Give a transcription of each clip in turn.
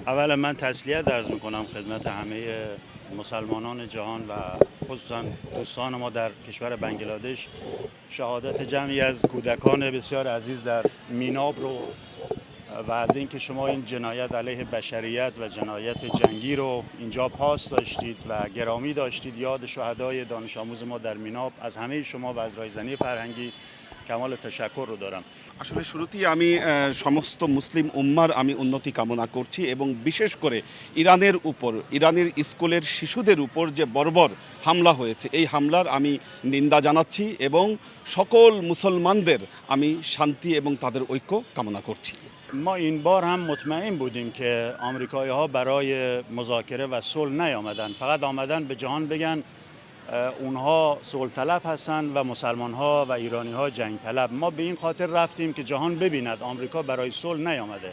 اولا من تسلیت عرض میکنم خدمت همه مسلمانان جهان و خصوصا دوستان ما در کشور بنگلادش شهادت جمعی از کودکان بسیار عزیز در میناب رو و از اینکه شما این جنایت علیه بشریت و جنایت جنگی رو اینجا پاس داشتید و گرامی داشتید. یاد شهدای دانش آموز ما در میناب از همه شما و از رایزنی فرهنگی কামাল তশাক্কুর দরাম। আসলে শুরুতেই আমি সমস্ত মুসলিম উম্মার আমি উন্নতি কামনা করছি এবং বিশেষ করে ইরানের উপর, ইরানের স্কুলের শিশুদের উপর যে বর্বর হামলা হয়েছে এই হামলার আমি নিন্দা জানাচ্ছি এবং সকল মুসলমানদের আমি শান্তি এবং তাদের ঐক্য কামনা করছি। ما این بار هم مطمئن بودیم که آمریکایی ها برای مذاکره و صلح نیامدن، فقط آمدن به جهان بگن اونها صلح طلب هستن و مسلمان ها و ایرانی ها جنگ طلب. ما به این خاطر رفتیم که جهان ببیند آمریکا برای صلح نیامده।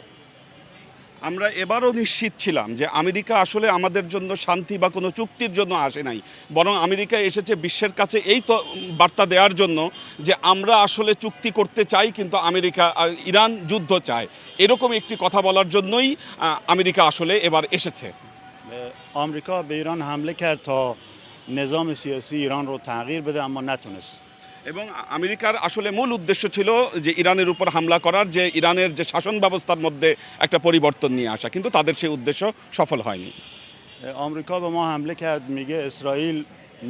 আমরা এবারও নিশ্চিত ছিলাম যে আমেরিকা আসলে আমাদের জন্য শান্তি বা কোনো চুক্তির জন্য আসে নাই, বরং আমেরিকা এসেছে বিশ্বের কাছে এই তো বার্তা দেওয়ার জন্য যে আমরা আসলে চুক্তি করতে চাই কিন্তু আমেরিকা ইরান যুদ্ধ চায়, এরকম একটি কথা বলার জন্যই আমেরিকা আসলে এবার এসেছে। آمریکا به ایران حمله کرد تا نظام سیاسی ایران رو تغییر بده اما نتونست। এবং আমেরিকার আসলে মূল উদ্দেশ্য ছিল যে ইরানের উপর হামলা করার, যে ইরানের যে শাসন ব্যবস্থার মধ্যে একটা পরিবর্তন নিয়ে আসা, কিন্তু তাদের সেই উদ্দেশ্য সফল হয়নি। آمریکا به ما حمله کرد، میگه اسرائیل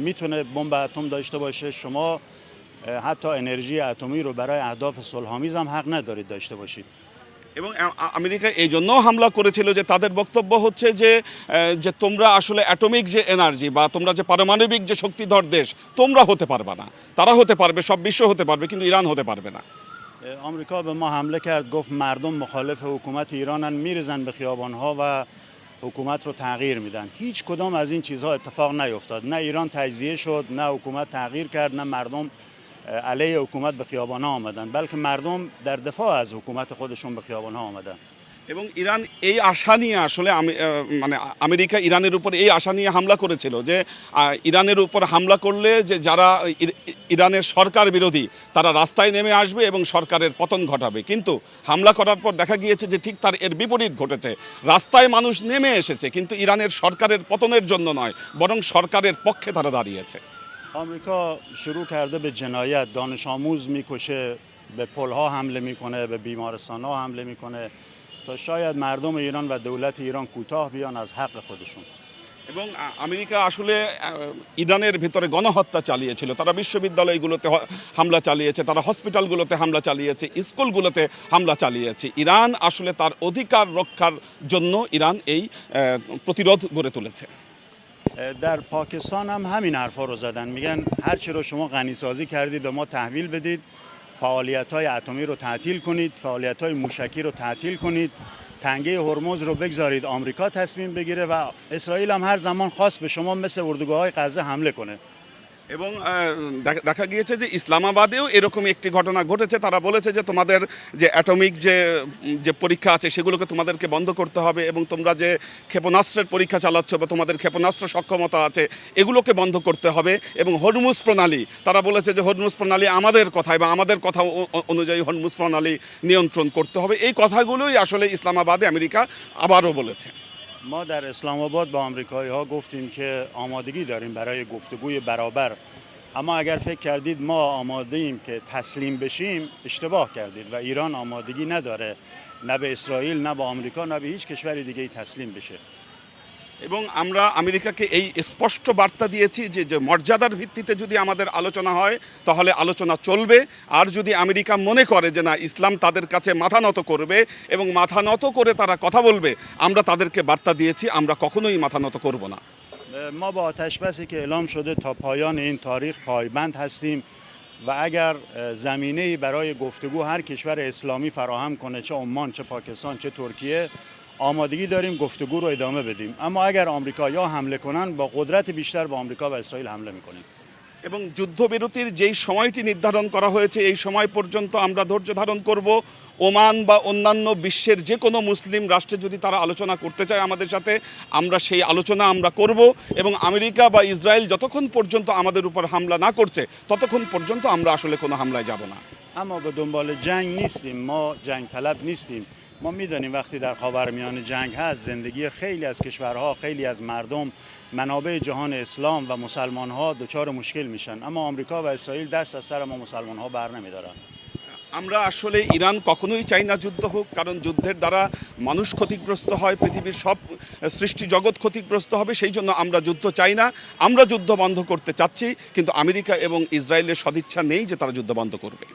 میتونه بمب اتم داشته باشه، شما حتی انرژی اتمی رو برای اهداف صلح‌آمیز هم حق ندارید داشته باشید। এবং আমেরিকা এই জন্য হামলা করেছিল যে তাদের বক্তব্য হচ্ছে যে যে তোমরা আসলে অ্যাটমিক যে এনার্জি বা তোমরা যে পারমাণবিক যে শক্তিধর দেশ তোমরা হতে পারবে না, তারা হতে পারবে, সব বিশ্ব হতে পারবে কিন্তু ইরান হতে পারবে না। آمریکا به ما حمله کرد، گفت مردم مخالف حکومت ایرانن، میریزن به خیابان‌ها و حکومت رو تغییر میدن. هیچ کدام از این چیزها اتفاق نیفتاد، نه ایران تجزیه شد، نه حکومت تغییر کرد، نه مردم علیه حکومت به خیابان‌ها آمدن، بلکه مردم در دفاع از حکومت خودشون به خیابان‌ها آمدن। এবং ইরান এই আশা নিয়ে আসলে মানে আমেরিকা ইরানের উপর এই আশা নিয়ে হামলা করেছিল যে ইরানের উপর হামলা করলে যে যারা ইরানের সরকার বিরোধী তারা রাস্তায় নেমে আসবে এবং সরকারের পতন ঘটাবে, কিন্তু হামলা করার পর দেখা গিয়েছে যে ঠিক তার এর বিপরীত ঘটেছে। রাস্তায় মানুষ নেমে এসেছে কিন্তু ইরানের সরকারের পতনের জন্য নয়, বরং সরকারের পক্ষে তারা দাঁড়িয়েছে। آمریکا شروع کرده به جنایت، دانش آموز میکشه، به پلها حمله میکنه، به بیمارستانها حمله میکنه تا شاید مردم ایران و دولت ایران کوتاه بیان از حق خودشون। এবং আমেরিকা আসলে ইরানের ভিতরে গণহত্যা চালিয়েছিল, তারা বিশ্ববিদ্যালয়গুলোতে হামলা চালিয়েছে, তারা হসপিটালগুলোতে হামলা চালিয়েছে, স্কুলগুলোতে হামলা চালিয়েছে। ইরান আসলে তার অধিকার রক্ষার জন্য ইরান এই প্রতিরোধ গড়ে তুলেছে। در پاکستان هم همین حرفا رو زدن، میگن هر چی رو شما غنیسازی کردید به ما تحویل بدید، فعالیت‌های اتمی رو تعطیل کنید، فعالیت‌های موشکی رو تعطیل کنید، تنگه هرمز رو بگذارید آمریکا تصمیم بگیره و اسرائیل هم هر زمان خواست به شما مثل اردوگاه‌های غزه حمله کنه। এবং দেখা গিয়েছে যে ইসলামাবাদেও এরকম একটি ঘটনা ঘটেছে, তারা বলেছে যে তোমাদের যে অ্যাটমিক যে পরীক্ষা আছে সেগুলোকে তোমাদেরকে বন্ধ করতে হবে এবং তোমরা যে ক্ষেপণাস্ত্রের পরীক্ষা চালাচ্ছ বা তোমাদের ক্ষেপণাস্ত্র সক্ষমতা আছে এগুলোকে বন্ধ করতে হবে। এবং হরমুজ প্রণালী, তারা বলেছে যে হরমুজ প্রণালী আমাদের কথায় বা আমাদের কথা অনুযায়ী হরমুজ প্রণালী নিয়ন্ত্রণ করতে হবে। এই কথাগুলোই আসলে ইসলামাবাদে আমেরিকা আবারও বলেছে। ما در اسلام آباد با آمریکایی ها گفتیم که آمادگی داریم برای گفتگوی برابر، اما اگر فکر کردید ما آماده ایم که تسلیم بشیم اشتباه کردید و ایران آمادگی نداره، نه به اسرائیل نه به آمریکا نه به هیچ کشور دیگه تسلیم بشه। এবং আমরা আমেরিকাকে এই স্পষ্ট বার্তা দিয়েছি যে মর্যাদার ভিত্তিতে যদি আমাদের আলোচনা হয় তাহলে আলোচনা চলবে, আর যদি আমেরিকা মনে করে যে না ইসলাম তাদের কাছে মাথা নত করবে এবং মাথা নত করে তারা কথা বলবে, আমরা তাদেরকে বার্তা দিয়েছি আমরা কখনোই মাথা নত করব না। ما با آتش بسی که اعلام شده تا پایان این تاریخ پایبند هستیم و اگر زمینه‌ای برای گفتگو هر کشور اسلامی فراهم کنه، چه عمان، چه پاکستان، چه ترکیه، آمادگی داریم گفتگو رو ادامه بدیم، اما اگر آمریکایی‌ها حمله کنن با قدرت بیشتر به آمریکا و اسرائیل حمله می‌کنیم। এবং যুদ্ধবিরতির যেই সময়টি নির্ধারণ করা হয়েছে এই সময় পর্যন্ত আমরা ধৈর্য ধারণ করব। ওমান বা অন্যান্য বিশ্বের যে কোনো মুসলিম রাষ্ট্রে যদি তারা আলোচনা করতে চায় আমাদের সাথে, আমরা সেই আলোচনা আমরা করব এবং আমেরিকা বা ইসরায়েল যতক্ষণ পর্যন্ত আমাদের উপর হামলা না করছে ততক্ষণ পর্যন্ত আমরা আসলে কোনো হামলায় যাব না। اما به دنبال جنگ نیستیم، ما جنگ طلب نیستیم، ما میدانیم وقتی در خاورمیانه جنگ هست زندگی خیلی از کشورها، خیلی از مردم، منابع جهان اسلام و مسلمان ها دچار مشکل میشن، اما آمریکا و اسرائیل دست از سر ما مسلمان ها بر نمیدارن. আমরা আসলে ইরান কখনোই চাই না যুদ্ধ হোক, কারণ যুদ্ধের দ্বারা মানুষ ক্ষতিগ্রস্ত হয়, পৃথিবীর সব সৃষ্টি জগৎ ক্ষতিগ্রস্ত হবে। সেই জন্য আমরা যুদ্ধ চাই না, আমরা যুদ্ধ বন্ধ করতে চাচ্ছি, কিন্তু আমেরিকা এবং ইসরায়েলের সদিচ্ছা নেই যে তারা যুদ্ধ বন্ধ করবে।